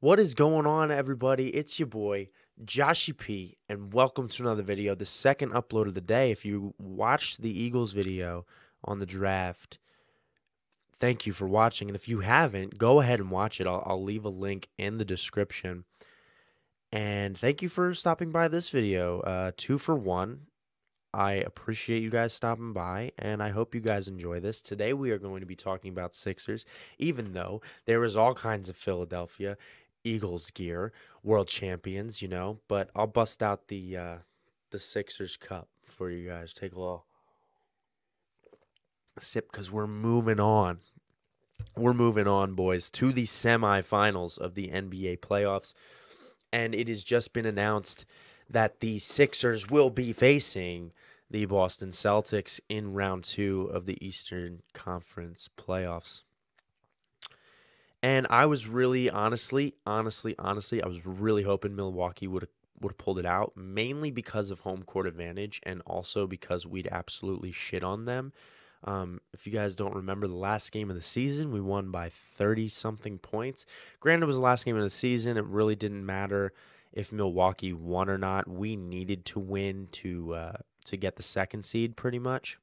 What is going on, everybody? It's your boy, TheJoshyP, and welcome to another video, the second upload of the day. If you watched the Eagles video on the draft, thank you for watching. And if you haven't, go ahead and watch it. I'll leave a link in the description. And thank you for stopping by this video. 2 for 1. I appreciate you guys stopping by, and I hope you guys enjoy this. Today we are going to be talking about Sixers, even though there is all kinds of Philadelphia Eagles gear, world champions, but I'll bust out the Sixers cup for you guys. Take a little sip because we're moving on. We're moving on, boys, to the semifinals of the NBA playoffs, and it has just been announced that the Sixers will be facing the Boston Celtics in round 2 of the Eastern Conference playoffs. And I was really, honestly, I was really hoping Milwaukee would have pulled it out, mainly because of home court advantage and also because we'd absolutely shit on them. If you guys don't remember the last game of the season, we won by 30-something points. Granted, it was the last game of the season. It really didn't matter if Milwaukee won or not. We needed to win to get the second seed, pretty much.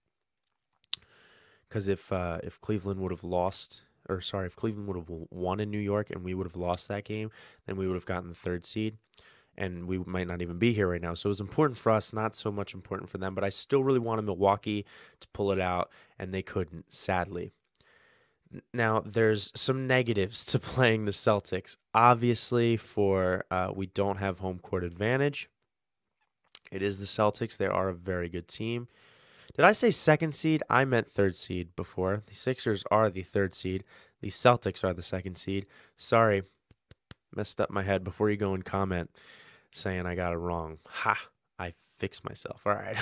Because if Cleveland would have lost, if Cleveland would have won in New York and we would have lost that game, then we would have gotten the third seed, and we might not even be here right now. So it was important for us, not so much important for them. But I still really wanted Milwaukee to pull it out, and they couldn't, sadly. Now, there's some negatives to playing the Celtics. Obviously, we don't have home court advantage. It is the Celtics. They are a very good team. Did I say second seed? I meant third seed before. The Sixers are the third seed. The Celtics are the second seed. Sorry, messed up my head. Before you go and comment saying I got it wrong. Ha! I fixed myself. All right.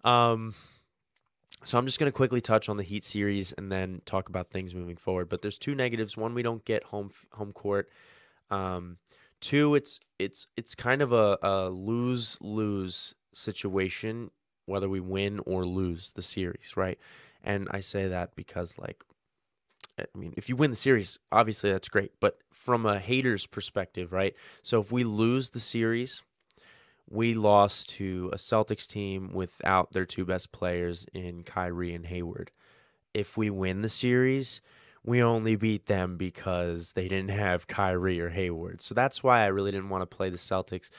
So I'm just going to quickly touch on the Heat series and then talk about things moving forward. But there's two negatives. One, we don't get home court. Two, it's kind of a lose-lose situation, whether we win or lose the series, right? And I say that because, if you win the series, obviously that's great. But from a hater's perspective, right? So if we lose the series, we lost to a Celtics team without their two best players in Kyrie and Hayward. If we win the series, we only beat them because they didn't have Kyrie or Hayward. So that's why I really didn't want to play the Celtics.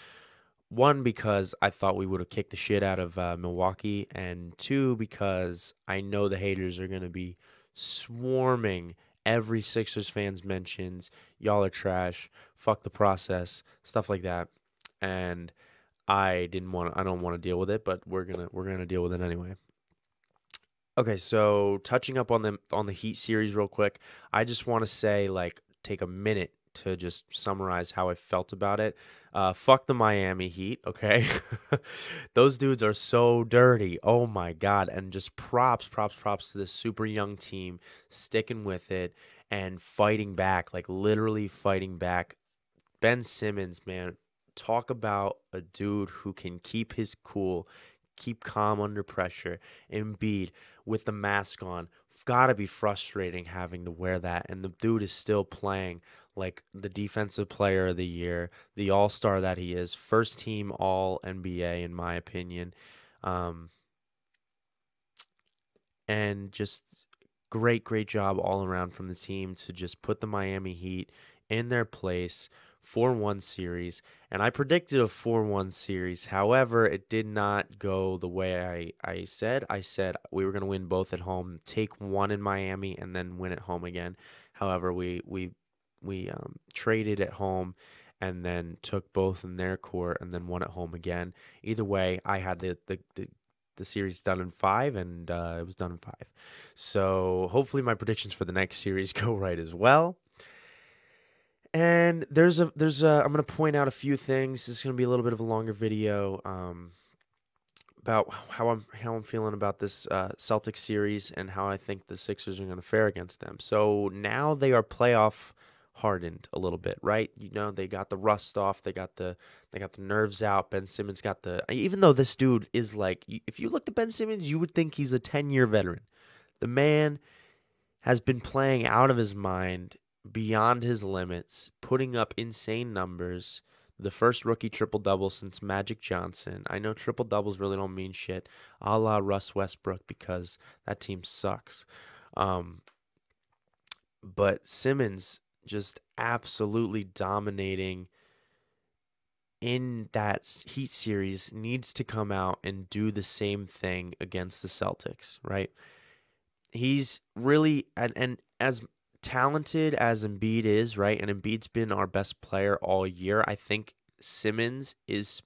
One, because I thought we would have kicked the shit out of Milwaukee. And two, because I know the haters are going to be swarming every Sixers fans mentions, y'all are trash, fuck the process, stuff like that. And I don't want to deal with it, but we're gonna deal with it anyway. Okay, so touching up on the Heat series real quick, I just want to say, take a minute to just summarize how I felt about it. Fuck the Miami Heat, okay? Those dudes are so dirty. Oh my God. And just props to this super young team sticking with it and fighting back, literally fighting back. Ben Simmons, man, talk about a dude who can keep his cool, keep calm under pressure. Embiid with the mask on. Gotta be frustrating having to wear that. And the dude is still playing like the defensive player of the year, the all-star that he is, first team all-NBA in my opinion. And just great job all around from the team to just put the Miami Heat in their place. 4-1 series, and I predicted a 4-1 series. However, it did not go the way I said. I said we were going to win both at home, take one in Miami, and then win at home again. However, we traded at home and then took both in their court and then won at home again. Either way, I had the series done in 5, and it was done in 5. So hopefully my predictions for the next series go right as well. And there's I'm going to point out a few things. This is going to be a little bit of a longer video about how I'm feeling about this Celtics series and how I think the Sixers are going to fare against them. So now they are playoff hardened a little bit, right? They got the rust off, they got the nerves out. Ben Simmons got even though this dude is if you look at Ben Simmons, you would think he's a 10-year veteran. The man has been playing out of his mind beyond his limits, putting up insane numbers. The first rookie triple-double since Magic Johnson. I know triple-doubles really don't mean shit, a la Russ Westbrook, because that team sucks. Um, but Simmons just absolutely dominating in that Heat series, needs to come out and do the same thing against the Celtics, right? He's really, and as talented as Embiid is, right? And Embiid's been our best player all year. I think Simmons is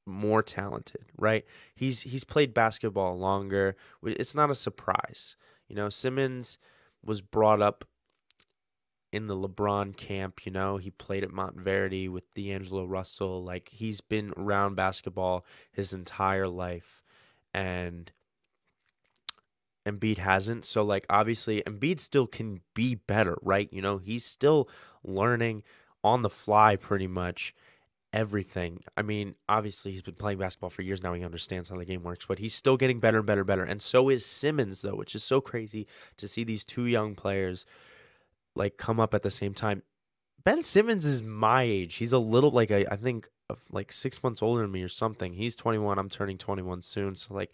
more talented, right? He's played basketball longer. It's not a surprise. Simmons was brought up in the LeBron camp, he played at Monteverdi with D'Angelo Russell. Like, he's been around basketball his entire life. And Embiid hasn't. So, like, obviously, Embiid still can be better, right? He's still learning on the fly pretty much everything. I mean, obviously, he's been playing basketball for years now. He understands how the game works, but he's still getting better and better and better. And so is Simmons, though, which is so crazy to see these two young players, like, come up at the same time. Ben Simmons is my age. He's a little, like, I think, like 6 months older than me or something. He's 21. I'm turning 21 soon. So, like,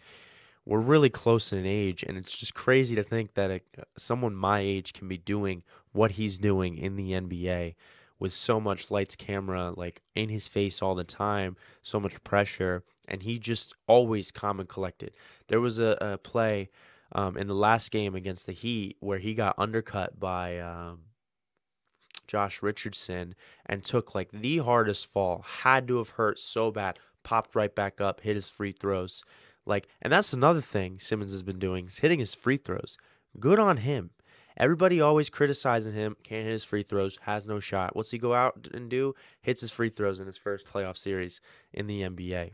we're really close in age, and it's just crazy to think that someone my age can be doing what he's doing in the NBA with so much lights, camera, like, in his face all the time, so much pressure, and he just always calm and collected. There was a play in the last game against the Heat where he got undercut by Josh Richardson and took, like, the hardest fall, had to have hurt so bad, popped right back up, hit his free throws. Like, and that's another thing Simmons has been doing, is hitting his free throws. Good on him. Everybody always criticizing him, can't hit his free throws, has no shot. What's he go out and do? Hits his free throws in his first playoff series in the NBA.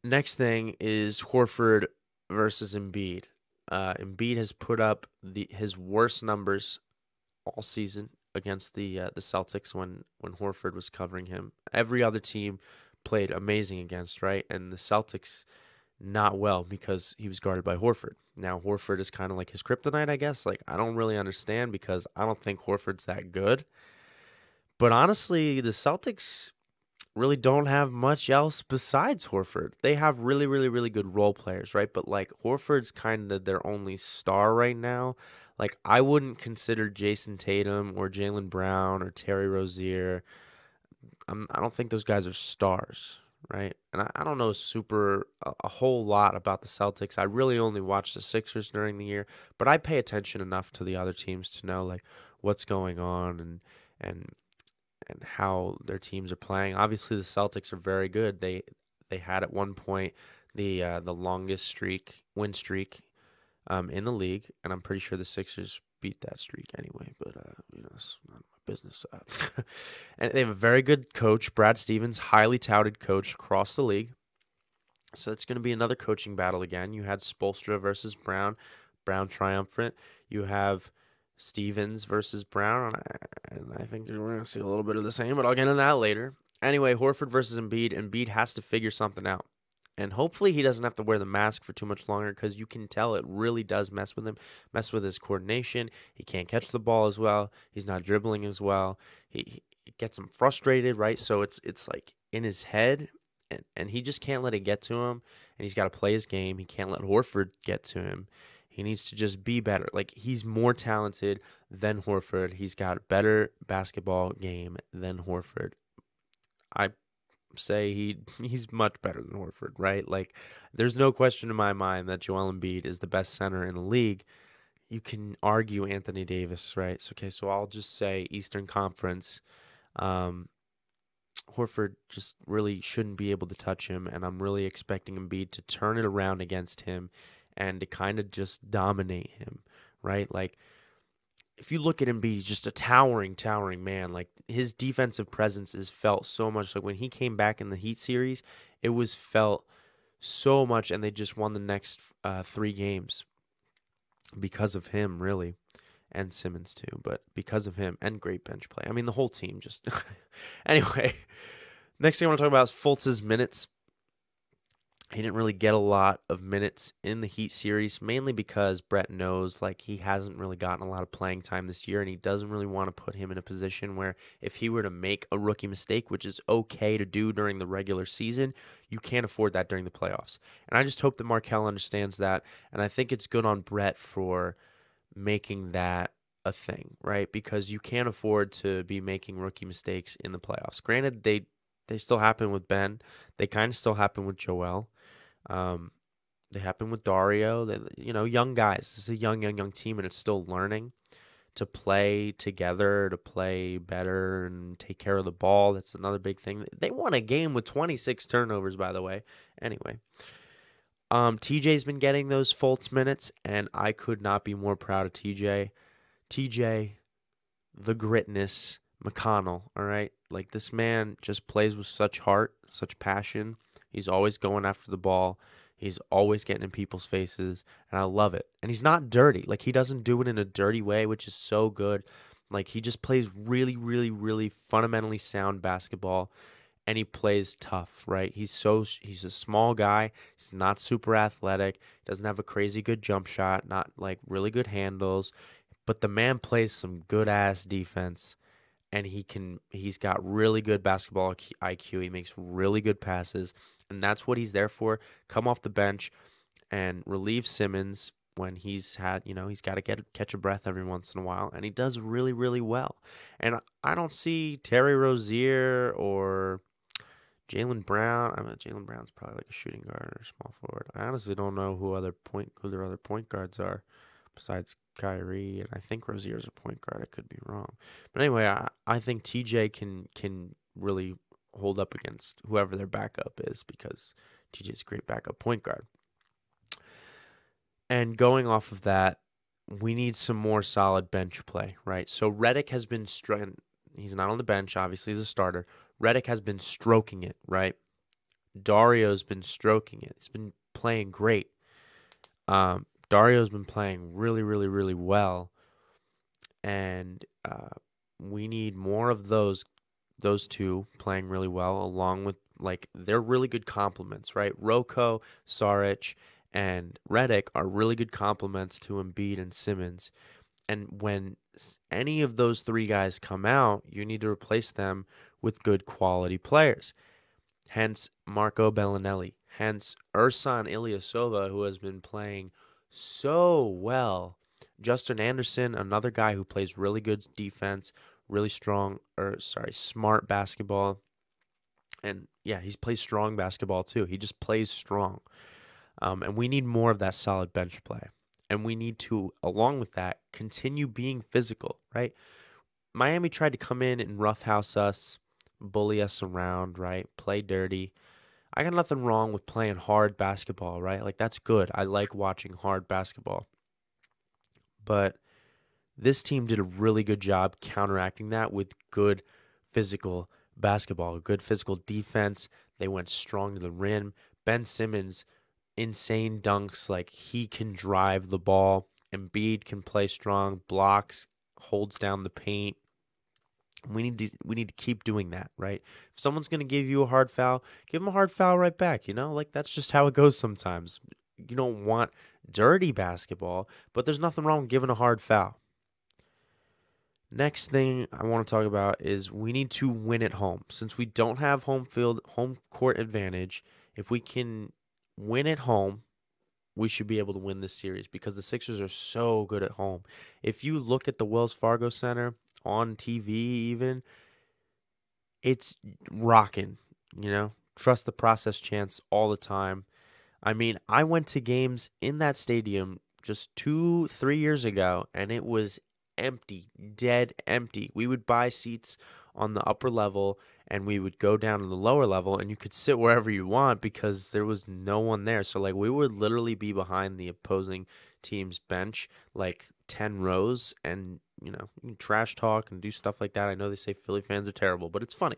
Next thing is Horford versus Embiid. Embiid has put up his worst numbers all season against the Celtics when Horford was covering him. Every other team played amazing against, right? And the Celtics not well because he was guarded by Horford. Now Horford is kind of like his kryptonite, I guess. Like, I don't really understand because I don't think Horford's that good. But honestly, the Celtics really don't have much else besides Horford. They have really, really, really good role players, right? But, like, Horford's kind of their only star right now. Like, I wouldn't consider Jason Tatum or Jaylen Brown or Terry Rozier. I don't think those guys are stars, right? And I don't know a whole lot about the Celtics. I really only watch the Sixers during the year, but I pay attention enough to the other teams to know, like, what's going on and how their teams are playing. Obviously, the Celtics are very good. They had at one point the longest win streak in the league, and I'm pretty sure the Sixers beat that streak anyway. But it's none of my business. And they have a very good coach, Brad Stevens, highly touted coach across the league. So it's going to be another coaching battle again. You had Spoelstra versus Brown, Brown triumphant. You have Stevens versus Brown, and I think we're going to see a little bit of the same, but I'll get into that later. Anyway, Horford versus Embiid. Embiid has to figure something out. And hopefully he doesn't have to wear the mask for too much longer because you can tell it really does mess with him, mess with his coordination. He can't catch the ball as well. He's not dribbling as well. He gets him frustrated, right? So it's like in his head, and he just can't let it get to him. And he's got to play his game. He can't let Horford get to him. He needs to just be better. Like, he's more talented than Horford. He's got a better basketball game than Horford. I say he's much better than Horford, right? Like, there's no question in my mind that Joel Embiid is the best center in the league. You can argue Anthony Davis, right? So I'll just say Eastern Conference. Horford just really shouldn't be able to touch him, and I'm really expecting Embiid to turn it around against him and to kind of just dominate him, right? Like, if you look at Embiid, he's just a towering man. Like, his defensive presence is felt so much. Like, when he came back in the Heat series, it was felt so much, and they just won the next 3 games because of him, really, and Simmons too, but because of him and great bench play. I mean, the whole team just... Anyway, next thing I want to talk about is Fultz's minutes. He didn't really get a lot of minutes in the Heat series, mainly because Brett knows like he hasn't really gotten a lot of playing time this year, and he doesn't really want to put him in a position where if he were to make a rookie mistake, which is okay to do during the regular season, you can't afford that during the playoffs. And I just hope that Markelle understands that, and I think it's good on Brett for making that a thing, right? Because you can't afford to be making rookie mistakes in the playoffs. Granted, they still happen with Ben. They kind of still happen with Joel. Um, they happen with Dario. They, young guys. It's a young team, and it's still learning to play together, to play better, and take care of the ball. That's another big thing. They won a game with 26 turnovers, by the way. Anyway, TJ's been getting those Fultz minutes, and I could not be more proud of TJ. TJ, the gritness, McConnell, all right? Like, this man just plays with such heart, such passion. He's always going after the ball. He's always getting in people's faces, and I love it. And he's not dirty. Like, he doesn't do it in a dirty way, which is so good. Like, he just plays really, really, really fundamentally sound basketball, and he plays tough, right? He's a small guy. He's not super athletic. Doesn't have a crazy good jump shot, not like really good handles, but the man plays some good ass defense, and he's got really good basketball IQ. He makes really good passes, and that's what he's there for. Come off the bench and relieve Simmons when he's got to catch a breath every once in a while, and he does really, really well. And I don't see Terry Rozier or Jaylen Brown. I mean, Jaylen Brown's probably like a shooting guard or small forward. I honestly don't know who their other point guards are besides Kyrie, and I think Rozier's a point guard. I could be wrong, but anyway, I think TJ can really hold up against whoever their backup is, because TJ's a great backup point guard. And going off of that, we need some more solid bench play, right? So Redick has been he's not on the bench, obviously he's a starter. Redick has been stroking it, right? Dario's been stroking it. He's been playing great. Dario's been playing really, really, really well, and we need more of those two playing really well, along with, like, they're really good complements, right? Rocco, Saric, and Redick are really good complements to Embiid and Simmons. And when any of those three guys come out, you need to replace them with good quality players. Hence Marco Bellinelli. Hence Ersan Ilyasova, who has been playing so well. Justin Anderson, another guy who plays really good defense, really smart basketball. And yeah, he plays strong basketball too. He just plays strong. And we need more of that solid bench play. And we need to, along with that, continue being physical, right? Miami tried to come in and roughhouse us, bully us around, right? Play dirty. I got nothing wrong with playing hard basketball, right? Like, that's good. I like watching hard basketball. But this team did a really good job counteracting that with good physical basketball, good physical defense. They went strong to the rim. Ben Simmons, insane dunks. Like, he can drive the ball. Embiid can play strong, blocks, holds down the paint. We need to keep doing that, right? If someone's going to give you a hard foul, give them a hard foul right back, Like, that's just how it goes sometimes. You don't want dirty basketball, but there's nothing wrong with giving a hard foul. Next thing I want to talk about is we need to win at home. Since we don't have home court advantage, if we can win at home, we should be able to win this series, because the Sixers are so good at home. If you look at the Wells Fargo Center on TV even, it's rocking, Trust the process chants all the time. I mean, I went to games in that stadium just 2-3 years ago, and it was empty, dead empty. We would buy seats on the upper level, and we would go down to the lower level, and you could sit wherever you want because there was no one there. So, like, we would literally be behind the opposing team's bench, like 10 rows, and you can trash talk and do stuff like that. I know they say Philly fans are terrible, but it's funny.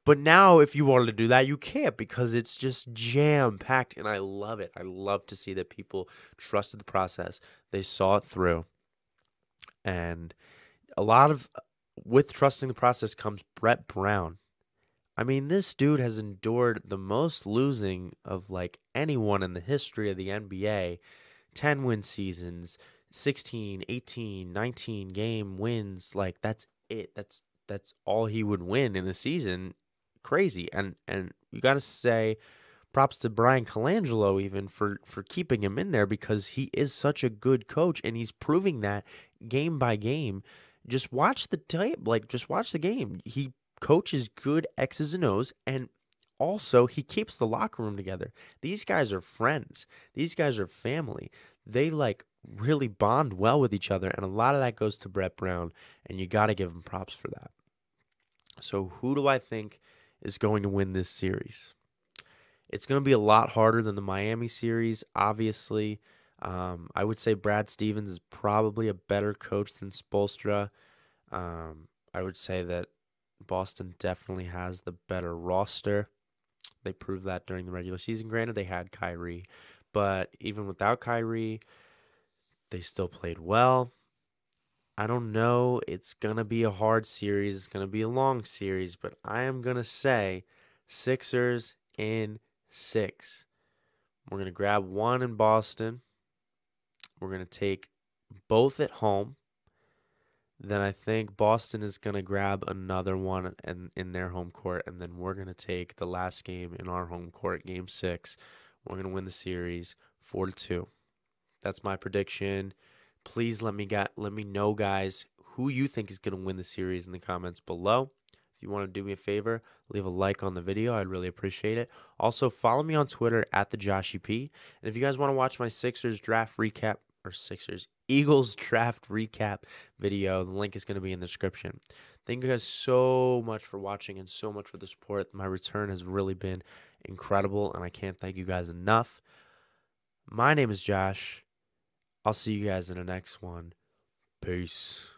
but now, if you wanted to do that, you can't, because it's just jam packed, and I love it. I love to see that people trusted the process. They saw it through, and with trusting the process comes Brett Brown. I mean, this dude has endured the most losing of like anyone in the history of the NBA. 10 win seasons, 16, 18, 19 game wins. Like that's it. That's all he would win in a season. Crazy. And you got to say props to Brian Colangelo even for keeping him in there because he is such a good coach and he's proving that game by game. Just watch the tape, like just watch the game. He coaches good X's and O's and also he keeps the locker room together. These guys are friends. These guys are family. They like really bond well with each other and a lot of that goes to Brett Brown and you got to give him props for that. So who do I think is going to win this series? It's going to be a lot harder than the Miami series, obviously. I would say Brad Stevens is probably a better coach than Spoelstra. I would say that Boston definitely has the better roster. They proved that during the regular season. Granted, they had Kyrie, but even without Kyrie, they still played well. I don't know. It's going to be a hard series. It's going to be a long series, but I am going to say Sixers in 6. We're going to grab one in Boston. We're going to take both at home. Then I think Boston is going to grab another one in their home court. And then we're going to take the last game in our home court, game 6. We're going to win the series 4-2. That's my prediction. Please let me know, guys, who you think is going to win the series in the comments below. If you want to do me a favor, leave a like on the video. I'd really appreciate it. Also, follow me on Twitter at TheJoshyP. And if you guys want to watch my Sixers draft recap, or Eagles draft recap video, the link is going to be in the description. Thank you guys so much for watching and so much for the support. My return has really been incredible, and I can't thank you guys enough. My name is Josh. I'll see you guys in the next one. Peace.